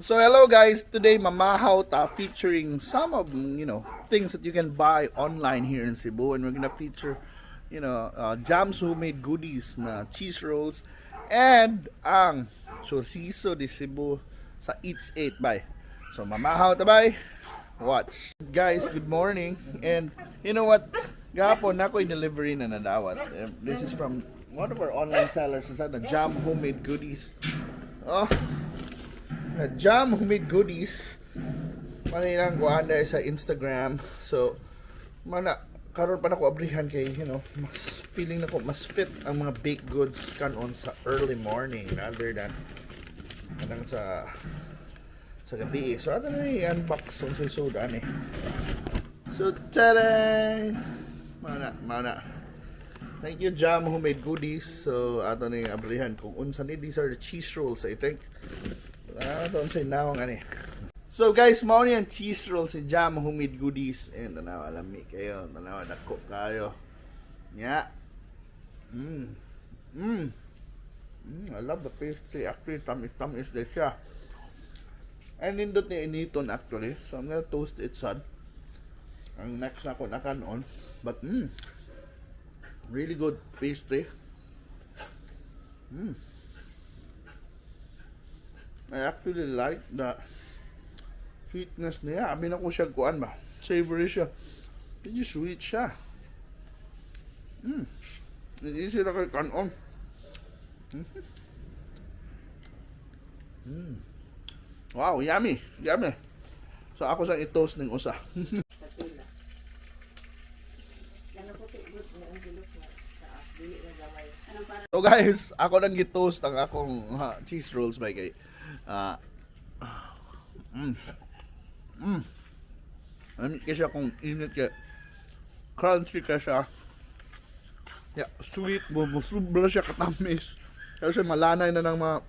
So hello guys, today mamahaw ta featuring some of things that you can buy online here in Cebu, and we're gonna feature Jam's homemade goodies na cheese rolls and ang Chorizo de Cebu sa Eats 8 by. So mamahaw ta bay. Watch. Guys, good morning. And you know what? Gapon na ko delivery na nadawat. This is from one of our online sellers, sa the Jam homemade goodies. Oh, Jam homemade goodies. Manilang kuan dahil sa Instagram. So, karon pa nako abrihan kay, mas feeling nako mas fit ang mga baked goods kanon sa early morning rather than kanang sa gabi. So, ato na i-unbox sa soda ni. So, tada! Mana. Thank you, Jam homemade goodies. So, ato na i-abrihan kung unsa ni. These are the cheese rolls, I think. Doon sa inawang ani. So guys, mao ni ang cheese roll si Jam homemade goodies, and tanaw alami kayo, tanaw dako kayo. Nya. I love the pastry. Actually, tamis din siya. And nindot ni initon actually. So I'm gonna toast it son. Ang next na ko na kanon. But really good pastry. I actually like the sweetness niya. Amin ako siya kuan ba. Savory siya. Medyo sweet siya. Easy na kayo kanon. Wow, yummy. Yummy. So ako sa i-toast ng usa. So guys, ako nang gi-toast ang akong cheese rolls by kay Alam kasi kung init kaya crunchy ka siya. Yeah, sweet mo sobra siya katamis. Kasi malanay na ng mga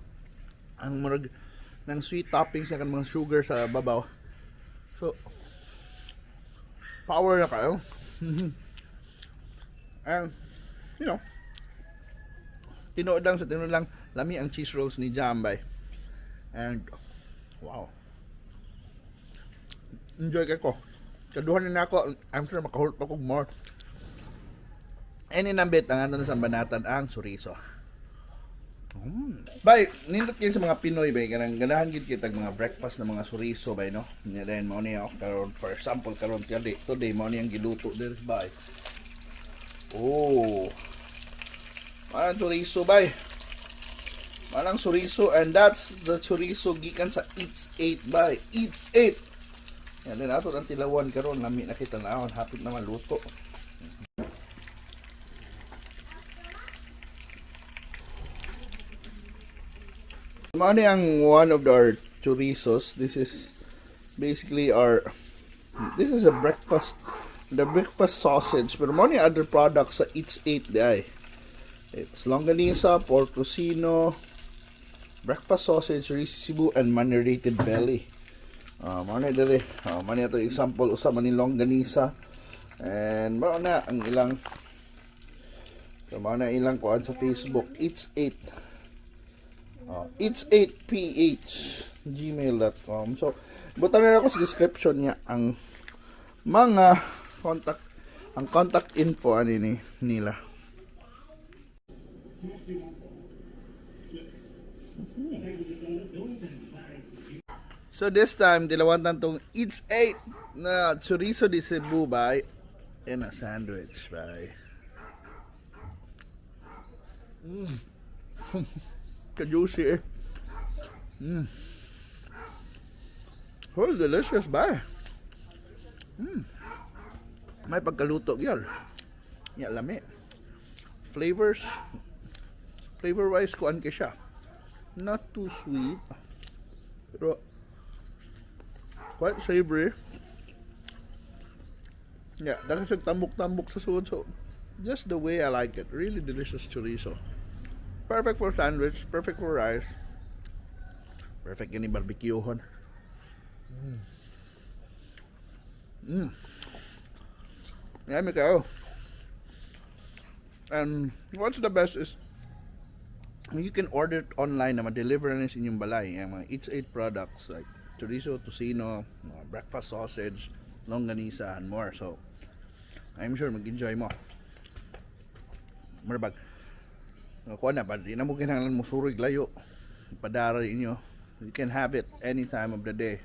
ng sweet toppings na mga sugar sa babaw. So power na kayo. And tinuod lang lami ang cheese rolls ni Jambay. And wow, enjoy ko. Kaduhan na ako. I'm sure makahulot pa kong more. And inambit ang ato sa banatan ang chorizo. Bay, nindot kayo sa mga Pinoy bay, ganahan gid kita mga breakfast na mga chorizo bay, no? Nya then mo ni ako karon, for example karon today mo ni ang giluto dir bay. Oh, parang chorizo bay. Parang chorizo, and that's the chorizo gikan sa Eats 8 by Eats 8. Yan din ato ang tilawan karon, lami na kita naon, hapit na maluto. Mao ni ang one of our chorizos. This is basically this is a breakfast, the breakfast sausage, pero mao ni other products sa Eats 8 di. It's longanisa, pork tocino, breakfast sausage, Chorizo Cebu, and marinated belly. Mani dere. Mani ito example usa man ni longanisa. And mao na ang ilang kuan sa Facebook, Eats 8. Eats 8ph gmail.com. So butan na ako sa description niya ang mga contact info ani nila. So this time, dilawantan tong Eats 8 na Chorizo de Cebu by in a sandwich by. Ka-juicy eh. Oh, delicious by. May pagkaluto gyud. Ya lami. Flavor wise kuan kay siya. Not too sweet. Pero quite savory. Yeah, dahil siya tambok-tambok sa sud. So just the way I like it. Really delicious chorizo. Perfect for sandwich, perfect for rice. Perfect yun yung barbecuehon. Yummy kayo. And what's the best is You can order it online na ma-deliver na sa inyong balay. Yung mga Eats 8 products like chorizo, tocino, breakfast sausage, longganisa, and more. So, I'm sure mag-enjoy mo. Marabag. Kuha na, di na mo kinahanglan mo suroy layo. Padara inyo. You can have it any time of the day.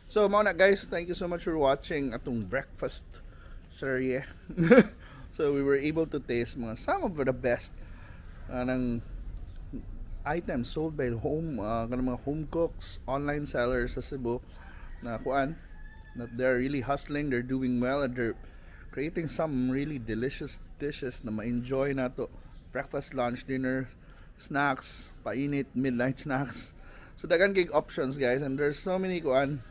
So, mga guys, thank you so much for watching atong breakfast serye. So, we were able to taste some of the best ng items sold by mga home cooks, online sellers sa Cebu na kuan that they're really hustling, they're doing well, and they're creating some really delicious dishes na ma-enjoy nato. Breakfast, lunch, dinner, snacks, painit, midnight snacks. So dagan gig options, guys, and there's so many kuan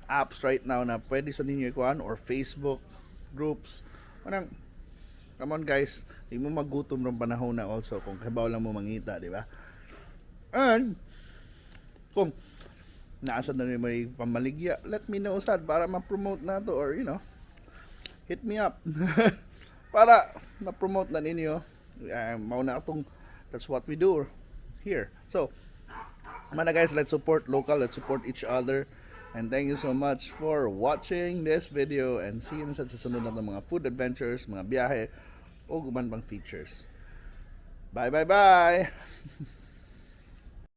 apps right now na pwede sa ninyo kuan, or Facebook groups. Manang come on, guys, di mo magutom ng panahon na also kung kabaw lang mo mangita, di ba? And kung naasan na rin may pamaligya, let me know sad para ma-promote na to, or hit me up para ma-promote na ninyo. Mauna atong, that's what we do here. So mana guys, let's support local, let's support each other. And thank you so much for watching this video, and see you sa susunod na mga food adventures, mga biyahe o guman pang features. Bye bye bye.